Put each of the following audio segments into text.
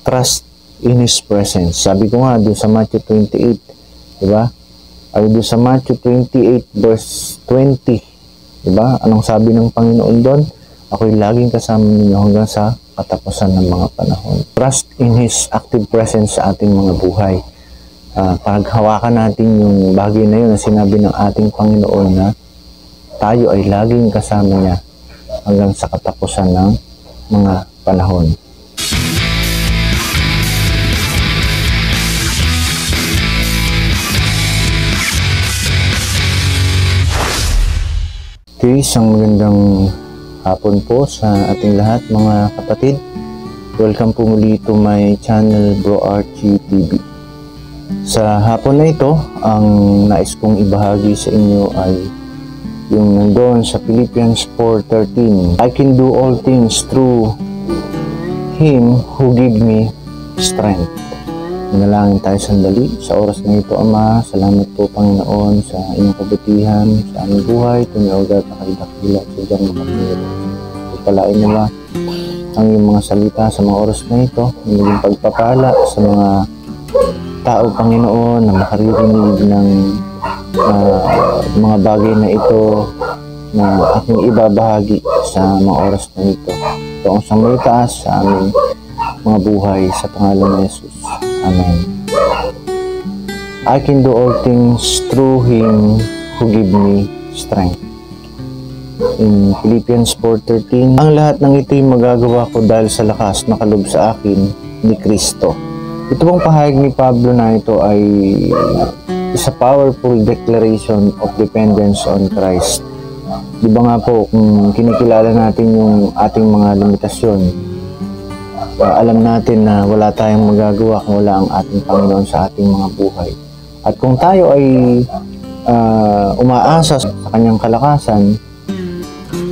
trust in His presence. Sabi ko nga doon sa Matthew 28, di ba? Ay doon sa Matthew 28 verse 20, di ba? Anong sabi ng Panginoon doon? Ako'y laging kasama ninyo hanggang sa katapusan ng mga panahon. Trust in His active presence sa ating mga buhay. Paghawakan natin yung bagay na yun na sinabi ng ating Panginoon na tayo ay laging kasama niya hanggang sa katapusan ng mga panahon. Okay, isang magandang hapon po sa ating lahat mga kapatid. Welcome po muli to my channel Bro Archie TV. Sa hapon na ito, ang nais kong ibahagi sa inyo ay yung nandoon sa Philippians 4:13. I can do all things through Him who give me strength. Manalangin tayo sandali. Sa oras na ito, Ama, salamat po Panginoon sa inyong kabutihan sa aming buhay. Tumiyagat na kayo dakila sa diyang makapagod. Pagpalain nila ang iyong mga salita sa mga oras na ito. Maging pagpapala sa mga tao, Panginoon, na makaririnig ng mga bagay na ito na aking ibabahagi sa mga oras na ito. Ito ang samitaas sa aming mga buhay sa pangalan ni Jesus. Amen. I can do all things through Him who give me strength. In Philippians 4:13, ang lahat ng ito'y magagawa ko dahil sa lakas na kaloob sa akin ni Kristo. Ito pong pahayag ni Pablo na ito ay is a powerful declaration of dependence on Christ. Di ba nga po, kung kinikilala natin yung ating mga limitasyon, alam natin na wala tayong magagawa kung wala ang ating Panginoon sa ating mga buhay. At kung tayo ay umaasa sa Kanyang kalakasan,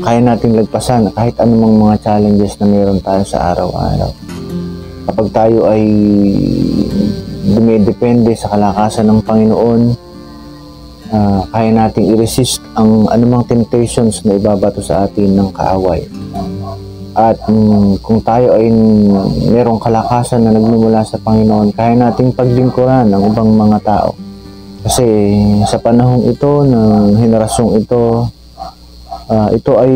kaya natin lagpasan kahit anumang mga challenges na mayroon tayo sa araw-araw. Kapag tayo ay dumidepende sa kalakasan ng Panginoon, kaya natin i-resist ang anumang temptations na ibabato sa atin ng kaaway. At kung tayo ay mayroong kalakasan na nagmumula sa Panginoon, kaya nating paglingkuran ang ibang mga tao. Kasi sa panahong ito, ng henerasyong ito, ito ay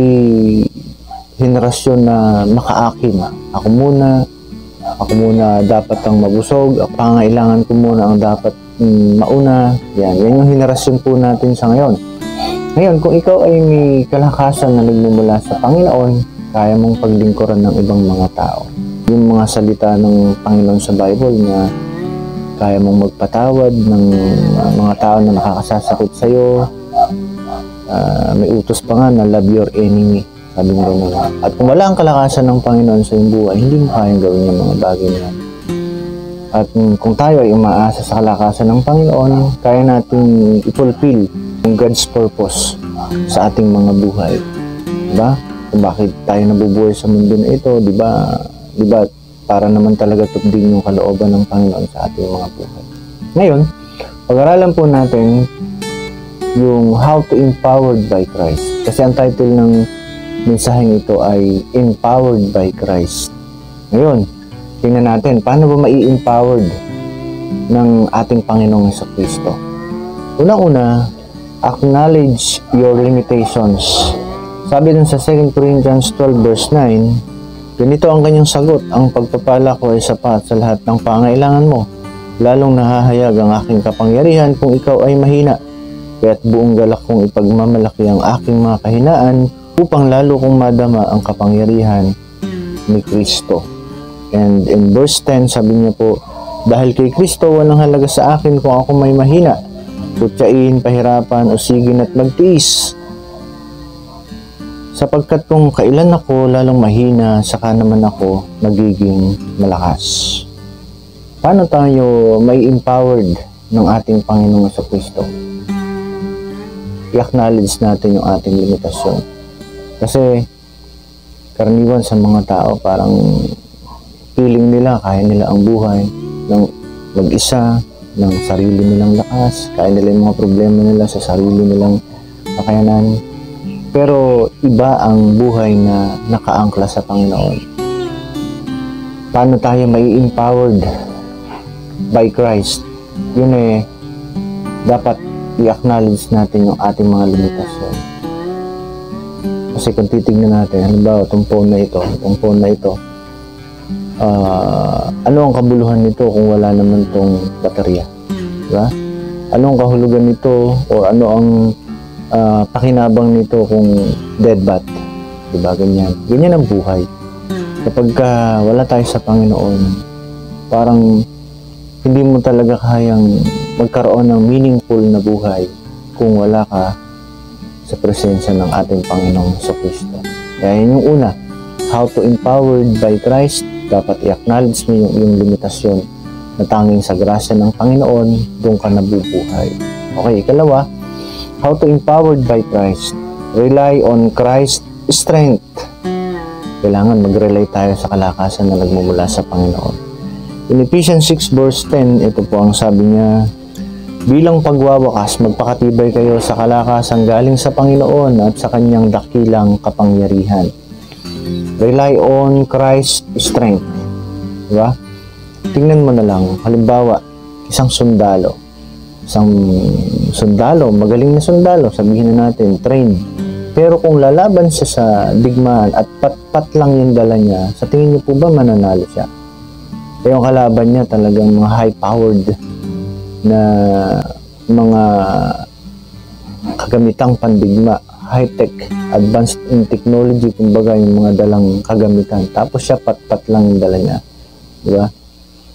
henerasyon na makaakim. Ako muna dapat ang mabusog, ang pangailangan ko muna ang dapat mauna. Yan yung henerasyon po natin sa ngayon. Ngayon, kung ikaw ay may kalakasan na nagmumula sa Panginoon, kaya mong paglingkuran ng ibang mga tao. Yung mga salita ng Panginoon sa Bible na kaya mong magpatawad ng mga tao na nakakasasakit sa'yo. May utos pa nga na love your enemy. Sabi mo gano'n. At kung wala ang kalakasan ng Panginoon sa iyong buhay, hindi mo kayang gawin yung mga bagay na yan. At kung tayo ay umaasa sa kalakasan ng Panginoon, kaya natin i-fulfill yung God's purpose sa ating mga buhay. Diba? Kung bakit tayo nabubuhay sa mundo na ito, di ba para naman talaga tupdin yung kalooban ng Panginoon sa ating mga buhay. Ngayon, pag-aralan po natin yung How to Empowered by Christ. Kasi ang title ng mensaheng ito ay Empowered by Christ. Ngayon, tingnan natin, paano ba mai-empowered ng ating Panginoong Jesucristo? Unang-una, acknowledge your limitations. Sabi dun sa 2 Corinthians 12 verse 9, ganito ang kanyang sagot, ang pagpapala ko ay sapat sa lahat ng pangailangan mo, lalong nahahayag ang aking kapangyarihan kung ikaw ay mahina, kaya't buong galak kong ipagmamalaki ang aking mga kahinaan upang lalo kong madama ang kapangyarihan ni Kristo. And in verse 10, sabi niya po, dahil kay Kristo walang halaga sa akin kung ako may mahina, kutyain, pahirapan, usigin at magtiis. Sapagkat kung kailan ako lalong mahina, saka naman ako magiging malakas. Paano tayo may empowered ng ating Panginoong Jesucristo? I-acknowledge natin yung ating limitasyon. Kasi karaniwan sa mga tao, parang feeling nila, kaya nila ang buhay ng mag-isa, ng sarili nilang lakas, kaya nila yung mga problema nila sa sarili nilang kakayanan. Pero iba ang buhay na nakaangkla sa Panginoon. paano tayo may empowered by Christ? Yun dapat i-acknowledge natin yung ating mga limitasyon. Kasi kung titignan natin, halimbawa, itong phone na ito, ano ang kabuluhan nito kung wala naman itong baterya? Diba? Ano ang kahulugan nito o ano ang pakinabang nito kung dead bat? Diba? Ganyan ang buhay. Kapag wala tayo sa Panginoon, parang hindi mo talaga kayang magkaroon ng meaningful na buhay kung wala ka sa presensya ng ating Panginoong Jesucristo. Kaya yun yung una, how to empowered by Christ, dapat i-acknowledge mo yung limitasyon na tanging sa grasya ng Panginoon, doon ka nabubuhay. Okay, ikalawa, how to empowered by Christ, rely on Christ's strength. Kailangan mag-rely tayo sa kalakasan na nagmumula sa Panginoon. In Ephesians 6 verse 10, ito po ang sabi niya, bilang pagwawakas, magpakatibay kayo sa kalakasan galing sa Panginoon at sa kanyang dakilang kapangyarihan. Rely on Christ's strength. Diba? Tingnan mo na lang, halimbawa, isang sundalo, magaling na sundalo, sabihin na natin, trained. Pero kung lalaban siya sa digmaan at pat-pat lang yung dala niya, sa tingin niyo po ba mananalo siya? Yung kalaban niya talagang mga high-powered na mga kagamitang pandigma, high-tech, advanced in technology, kumbaga yung mga dalang kagamitan. Tapos siya pat-pat lang yung dala niya. Diba?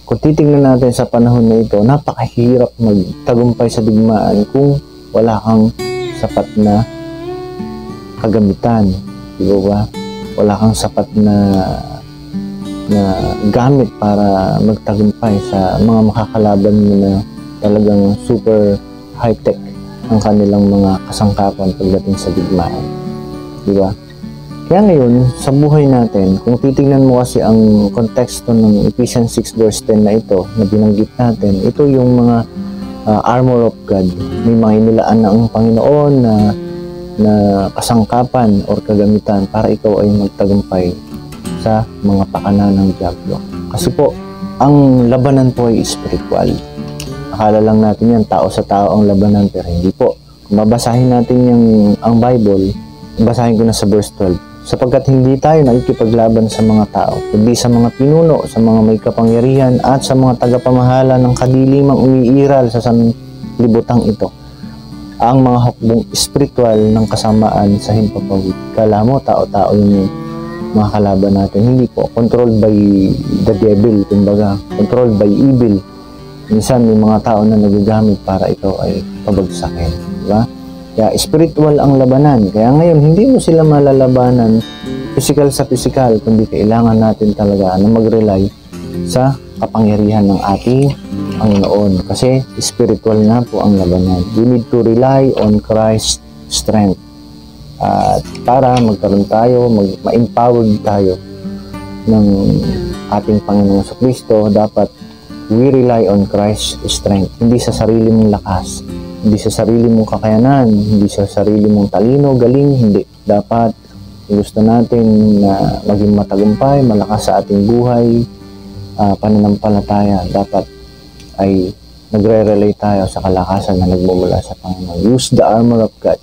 Kung titingnan natin sa panahon na ito, napakahirap magtagumpay sa digmaan kung wala kang sapat na kagamitan. Diba ba? Wala kang sapat na gamit para magtagumpay sa mga makakalaban mo na talagang super high-tech ang kanilang mga kasangkapan pagdating sa digmaan. Diba? Kaya ngayon, sa buhay natin, kung titingnan mo kasi ang konteksto ng Ephesians 6 verse 10 na ito, na binanggit natin, ito yung mga armor of God. May mga inilaan na ang Panginoon na kasangkapan or kagamitan para ikaw ay magtagumpay sa mga pakana ng diablo. Kasi po, ang labanan po ay spiritual. Akala lang natin yan, tao sa tao ang labanan, pero hindi po. Kung mabasahin natin ang Bible, basahin ko na sa verse 12. Sapagkat hindi tayo nakikipaglaban sa mga tao, kundi sa mga pinuno, sa mga may kapangyarihan, at sa mga tagapamahala ng kadilimang umiiral sa sanlibutang ito. Ang mga hukbong spiritual ng kasamaan sa himpapawid. Kala mo, tao-tao yung mga kalaban natin. Hindi po. Controlled by the devil, kumbaga. Controlled by evil. Minsan may mga tao na nagagamit para ikaw ay pabagsakin. Diba? Kaya spiritual ang labanan. Kaya ngayon, hindi mo sila malalabanan physical sa physical, kundi kailangan natin talaga na mag-rely sa kapangyarihan ng ating Panginoon. Kasi spiritual na po ang labanan. We need to rely on Christ's strength. At para magkaroon tayo, ma-empowered tayo ng ating Panginoon sa Kristo, dapat we rely on Christ's strength. Hindi sa sarili mong lakas, hindi sa sarili mong kakayanan, hindi sa sarili mong talino, galing, hindi. Dapat gusto natin na maging matagumpay, malakas sa ating buhay, pananampalataya, dapat ay nagre-relay tayo sa kalakasan na nagmumula sa Panginoon. Use the armor of God.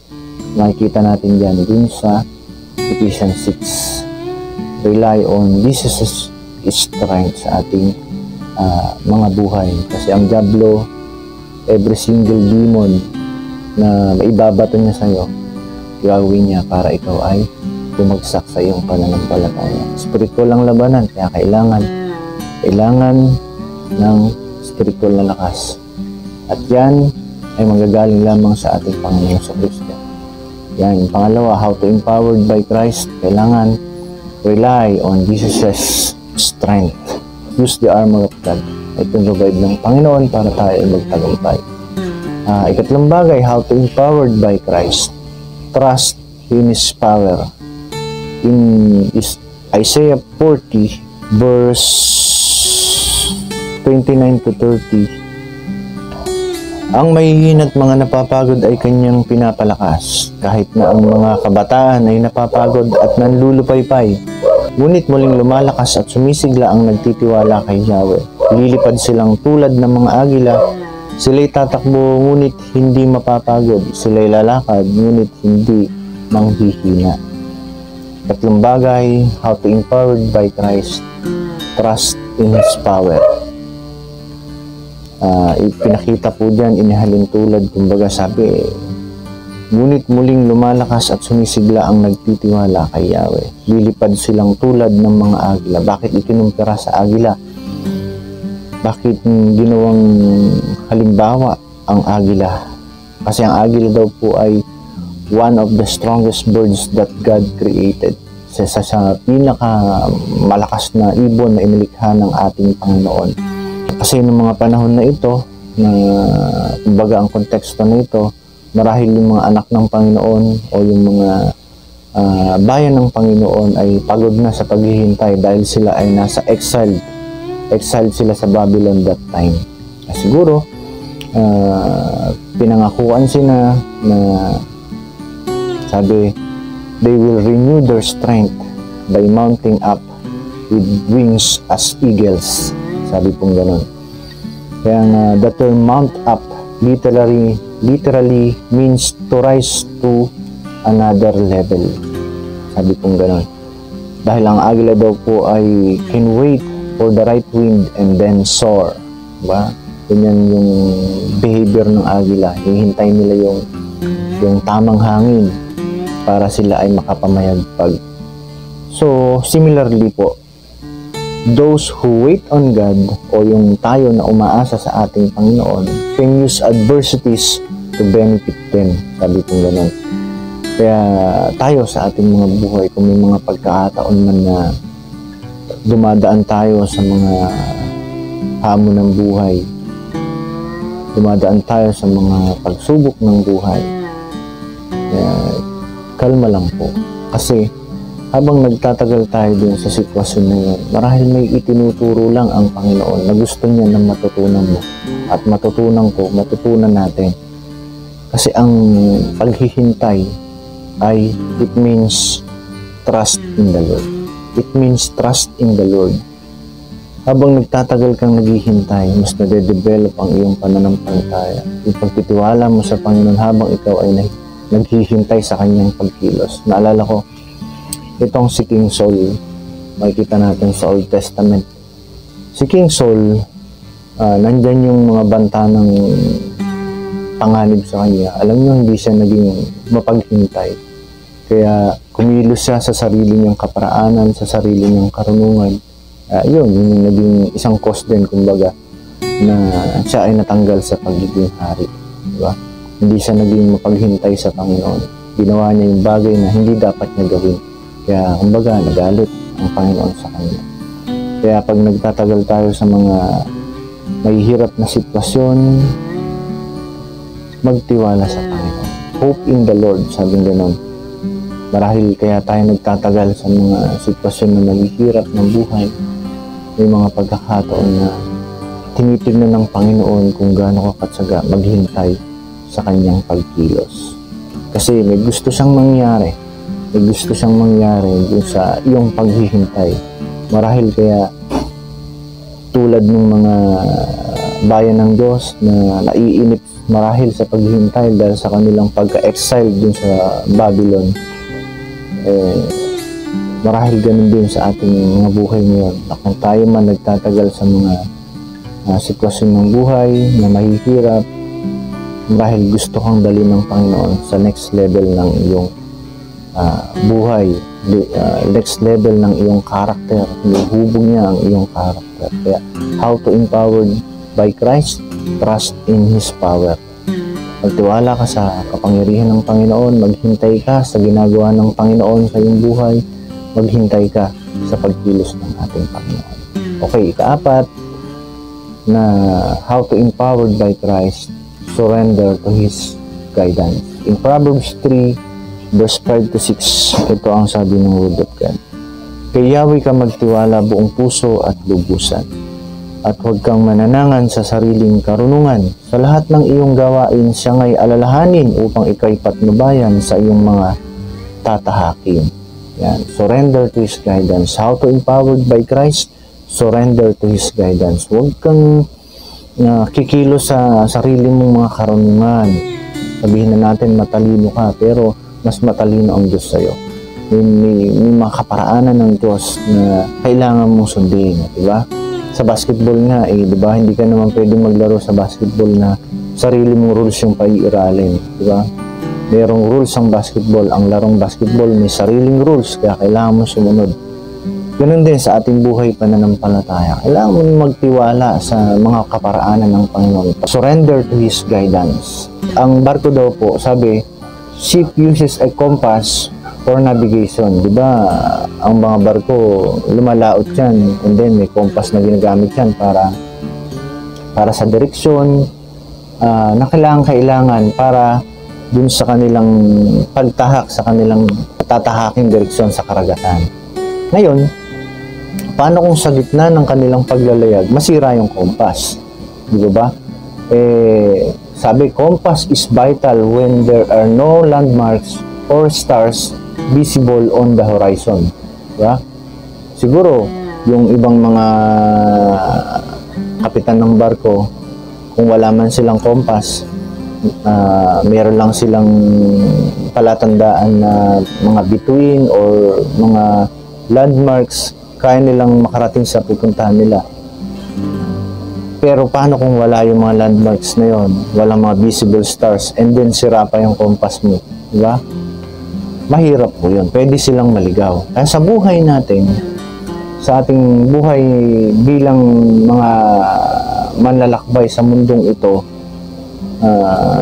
Makikita natin dyan dun sa Ephesians 6. Rely on Jesus' strength sa ating mga buhay. Kasi ang diablo, every single demon na maibabato niya sa'yo, gagawin niya para ikaw ay bumagsak sa iyong pananampalataya. Spiritual ang labanan, kaya kailangan ng spiritual na lakas. At yan ay manggagaling lamang sa ating Panginoon sa Kristo. Yan, yung pangalawa, how to empowered by Christ, kailangan rely on Jesus' strength. Use the armor of God. Ito provide ng Panginoon para tayo ay magtagumpay. Ikatlong bagay, how to empowered by Christ. Trust in His power. In Isaiah 40 verse 29 to 30, ang mahihina't mga napapagod ay kanyang pinapalakas, kahit na ang mga kabataan ay napapagod at nanlulupaypay. Ngunit muling lumalakas at sumisigla ang nagtitiwala kay Yahweh. Lilipad silang tulad ng mga agila. Sila'y tatakbo ngunit hindi mapapagod. Sila'y lalakad ngunit hindi manghihina. Tatlong bagay, how to empowered by Christ. Trust in His power. Ipinakita po dyan, inihalin tulad, kumbaga sabi, ngunit muling lumalakas at sumisigla ang nagtitiwala kay Yahweh. Lilipad silang tulad ng mga agila. Bakit ikinumpira sa agila? Bakit ginawang halimbawa ang agila? Kasi ang agila daw po ay one of the strongest birds that God created. Sa pinakamalakas na ibon na inilikha ng ating Panginoon. Kasi noong mga panahon na ito, na kumbaga ang konteksto na ito, marahil yung mga anak ng Panginoon o yung mga bayan ng Panginoon ay pagod na sa paghihintay dahil sila ay nasa exiled sila sa Babylon that time. Siguro, pinangakuan sila na sabi, they will renew their strength by mounting up with wings as eagles. Sabi pong ganun. Kaya the term mount up literally means to rise to another level. Sabi pong ganun. Dahil ang agila daw po ay can wait for the right wind and then soar. Diba? Ganyan yung behavior ng agila. Hihintay nila yung tamang hangin para sila ay makapamayagpag. So, similarly po, those who wait on God o yung tayo na umaasa sa ating Panginoon can use adversities to benefit them. Sabi kong ganun. Kaya tayo sa ating mga buhay, kung may mga pagkakataon man na dumadaan tayo sa mga hamon ng buhay, dumadaan tayo sa mga pagsubok ng buhay, kaya kalma lang po. Kasi habang nagtatagal tayo din sa sitwasyon na yun, marahil may itinuturo lang ang Panginoon na gusto niya na matutunan mo. At matutunan natin. Kasi ang paghihintay ay, it means trust in the Lord. It means trust in the Lord. Habang nagtatagal kang naghihintay, mas nade-develop ang iyong pananampalataya. Yung pagtitiwala mo sa Panginoon habang ikaw ay naghihintay sa Kanyang pagkilos. Naalala ko, itong si King Saul, makikita natin sa Old Testament. Si King Saul, nandyan yung mga banta ng panganib sa kanya. Alam niyo, hindi siya naging mapaghintay. Kaya kumilos siya sa sarili niyang kaparaanan, sa sarili niyang karunungan. Yun yung naging isang cause din, kumbaga, na siya ay natanggal sa pagiging hari. Diba? Hindi siya naging mapaghintay sa Panginoon. Ginawa niya yung bagay na hindi dapat niya gawin. Kaya, kumbaga, nagalit ang Panginoon sa kanya. Kaya pag nagtatagal tayo sa mga mahihirap na sitwasyon, magtiwala sa Panginoon. Hope in the Lord, sabi gano'n. Marahil kaya tayo nagtatagal sa mga sitwasyon na maghihirap ng buhay. May mga pagkakataon na tinitignan ng Panginoon kung gaano kakatsaga maghintay sa kanyang pagkilos. Kasi may gusto siyang mangyari. May gusto siyang mangyari dun sa iyong paghihintay. Marahil kaya tulad ng mga bayan ng Diyos na naiinip marahil sa paghihintay dahil sa kanilang pagka-exile dun sa Babylon, marahil ganun din sa ating mga buhay ngayon. Kung tayo man nagtatagal sa mga sitwasyon ng buhay na mahihirap, marahil gusto kang dalhin ng Panginoon sa next level ng iyong buhay, next level ng iyong character, hubog niya ang iyong character. Kaya, how to empowered by Christ? Trust in His power. Magtiwala ka sa kapangyarihan ng Panginoon, maghintay ka sa ginagawa ng Panginoon sa iyong buhay, maghintay ka sa pagkilos ng ating Panginoon. Okay, ikaapat na how to empowered by Christ, surrender to His guidance. In Proverbs 3, verse 5 to 6, ito ang sabi ng Word of God. Kay Yahweh ka magtiwala buong puso at lubusan, at huwag kang mananangan sa sariling karunungan. Sa lahat ng iyong gawain, siyang ay alalahanin upang ika'y patnubayan sa iyong mga tatahakin. Yan, surrender to His guidance. How to empowered by Christ? Surrender to His guidance. Huwag kang kikilo sa sarili mong mga karunungan. Sabihin na natin matalino ka, pero mas matalino ang Diyos sa'yo. May mga kaparaanan ng Diyos na kailangan mong sundin, di ba? Sa basketball nga, di ba? Hindi ka naman pwede maglaro sa basketball na sarili mong rules yung paiiralin, di ba? Merong rules ang basketball. Ang larong basketball may sariling rules, kaya kailangan mo sumunod. Ganun din sa ating buhay pananampalataya. Kailangan mo magtiwala sa mga kaparaanan ng Panginoon. Surrender to His guidance. Ang barko daw po, sabi, ship uses a compass for navigation. Diba, ang mga barko, lumalaot yan. And then, may compass na ginagamit yan para sa direksyon na kailangan para dun sa kanilang pagtahak, sa kanilang tatahaking direksyon sa karagatan. Ngayon, paano kung sa gitna ng kanilang paglalayag, masira yung compass? Di ba? Sabi, compass is vital when there are no landmarks or stars visible on the horizon. Diba? Siguro, yung ibang mga kapitan ng barko, kung wala man silang compass, meron lang silang palatandaan na mga bituin or mga landmarks, kaya nilang makarating sa pupuntahan nila. Pero paano kung wala yung mga landmarks na yon, walang mga visible stars, and then sira pa yung compass mo, di ba? Mahirap po yun. Pwede silang maligaw. Kaya sa buhay natin, sa ating buhay bilang mga manlalakbay sa mundong ito,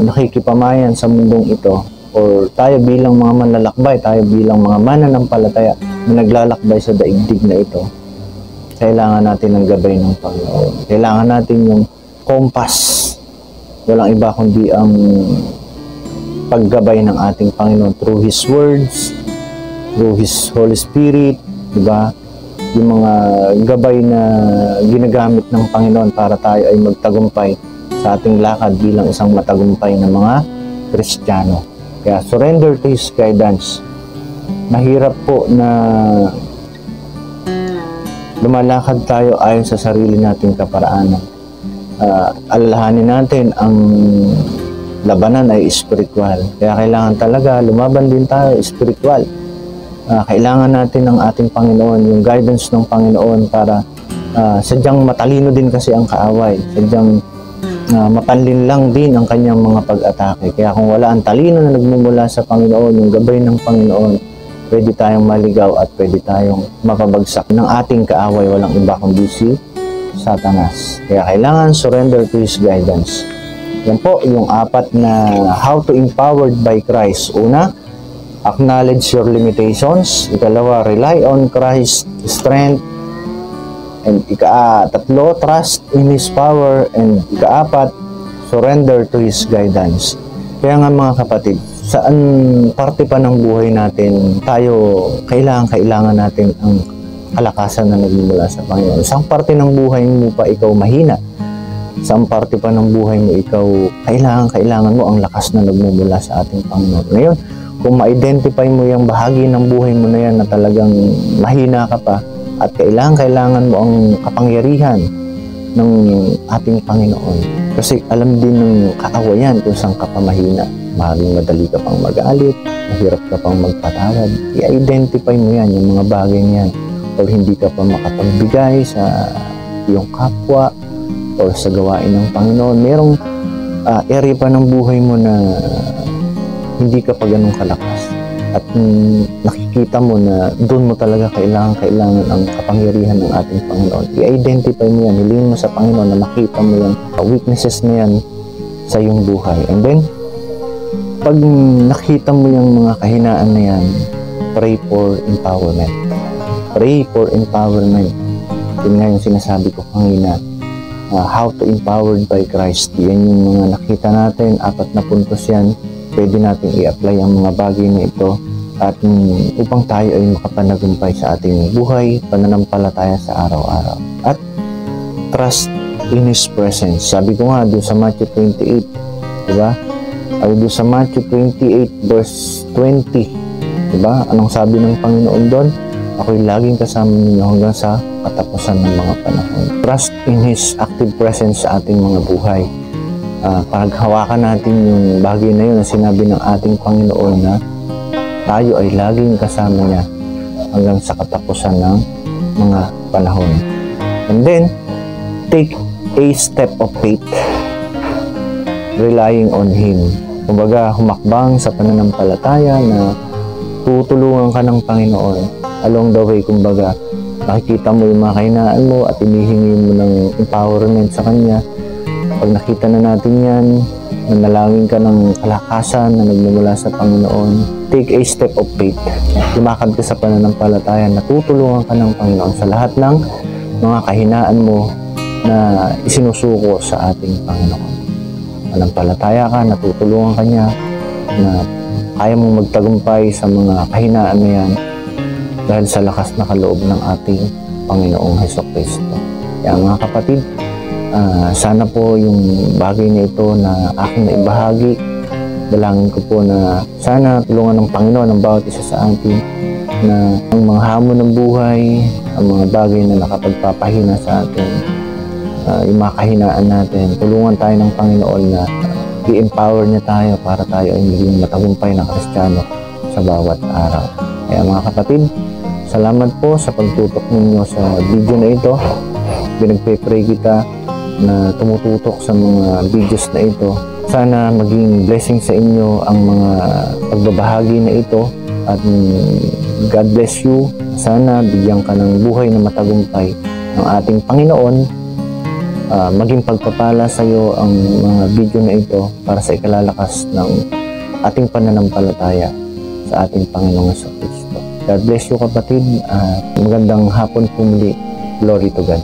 nakikipamayan sa mundong ito, or tayo bilang mga manlalakbay, tayo bilang mga mananampalataya na naglalakbay sa daigdig na ito, kailangan natin ng gabay ng Panginoon. Kailangan natin yung compass. Walang iba kundi ang paggabay ng ating Panginoon through His words, through His Holy Spirit, diba? Yung mga gabay na ginagamit ng Panginoon para tayo ay magtagumpay sa ating lakad bilang isang matagumpay na mga Kristiyano. Kaya surrender to His guidance. Mahirap po na lumalakad tayo ayon sa sarili nating kaparaanan. Alalahanin natin ang labanan ay spiritual. Kaya kailangan talaga lumaban din tayo spiritual. Kailangan natin ng ating Panginoon, yung guidance ng Panginoon para sadyang matalino din kasi ang kaaway. Sadyang mapanlin lang din ang kanyang mga pag-atake. Kaya kung wala ang talino na nagmumula sa Panginoon, yung gabay ng Panginoon, pwede tayong maligaw at pwede tayong mapabagsak ng ating kaaway. Walang iba kundi si Satanas. Kaya kailangan surrender to His guidance. Yan po yung 4 na how to empowered by Christ. Una, acknowledge your limitations. Ikalawa, rely on Christ's strength. And ikatlo, trust in His power. And ikaapat, surrender to His guidance. Kaya nga mga kapatid, saan parte pa ng buhay natin, tayo kailangan natin ang kalakasan na nagmumula sa Panginoon. Isang parte ng buhay mo pa ikaw mahina. Isang parte pa ng buhay mo ikaw, kailangan mo ang lakas na nagmumula sa ating Panginoon. Ngayon, kung ma-identify mo yung bahagi ng buhay mo na yan na talagang mahina ka pa, at kailangan mo ang kapangyarihan ng ating Panginoon. Kasi alam din ng kaawayan kung saan ka pa mahina. Maaaring madali ka pang magalit, mahirap ka pang magpatawad. I-identify mo yan, yung mga bagay niyan. O hindi ka pa makapagbigay sa iyong kapwa o sa gawain ng Panginoon. Merong area pa ng buhay mo na hindi ka pa ganun kalakas. At nakikita mo na doon mo talaga kailangan ang kapangyarihan ng ating Panginoon. I-identify mo yan, hilingin mo sa Panginoon na makita mo yung weaknesses na yan sa iyong buhay. And then, pag nakita mo yung mga kahinaan na yan, pray for empowerment. Pray for empowerment. Yun nga yung sinasabi ko kanina. How to empowered by Christ. Yan yung mga nakita natin, 4 na puntos yan. Pwede natin i-apply ang mga bagay na ito at upang tayo ay makapanagumpay sa ating buhay, pananampalataya sa araw-araw. At trust in His presence. Sabi ko nga doon sa Matthew 28, diba? Ay doon sa Matthew 28 verse 20, Diba? Anong sabi ng Panginoon doon? Ako'y laging kasama ninyo hanggang sa katapusan ng mga panahon. Trust in His active presence sa ating mga buhay. Paghawakan natin yung bagay na yun na sinabi ng ating Panginoon na tayo ay laging kasama niya hanggang sa katapusan ng mga panahon. And then, take a step of faith, relying on Him. Kumbaga, humakbang sa pananampalataya na tutulungan ka ng Panginoon. Along the way, kumbaga, nakikita mo yung mga kahinaan mo at inihingi mo ng empowerment sa Kanya. Pag nakita na natin yan, nanalangin ka ng kalakasan na nagmumula sa Panginoon, take a step of faith. Lumakad ka sa pananampalataya na tutulungan ka ng Panginoon sa lahat ng mga kahinaan mo na isinusuko sa ating Panginoon. Manampalataya ka, natutulungan ka niya, na kaya mong magtagumpay sa mga kahinaan na yan dahil sa lakas na kaloob ng ating Panginoong Hesukristo. Kaya mga kapatid, sana po yung bagay na ito na aking naibahagi, dalangin ko po na sana tulungan ng Panginoon ang bawat isa sa atin na ang mga hamon ng buhay, ang mga bagay na nakapagpapahina sa atin, yung mga kahinaan natin, tulungan tayo ng Panginoon na i-empower niya tayo para tayo ay maging matagumpay na Kristiyano sa bawat araw. Kaya mga kapatid, salamat po sa pagtutok ninyo sa video na ito. Pinagpe-pray kita na tumututok sa mga videos na ito. Sana maging blessing sa inyo ang mga pagbabahagi na ito at God bless you. Sana bigyan ka ng buhay na matagumpay ng ating Panginoon. Maging pagpapala sa iyo ang mga video na ito para sa ikalalakas ng ating pananampalataya sa ating Panginoong Hesukristo. God bless you kapatid. Magandang hapon po muli. Glory to God.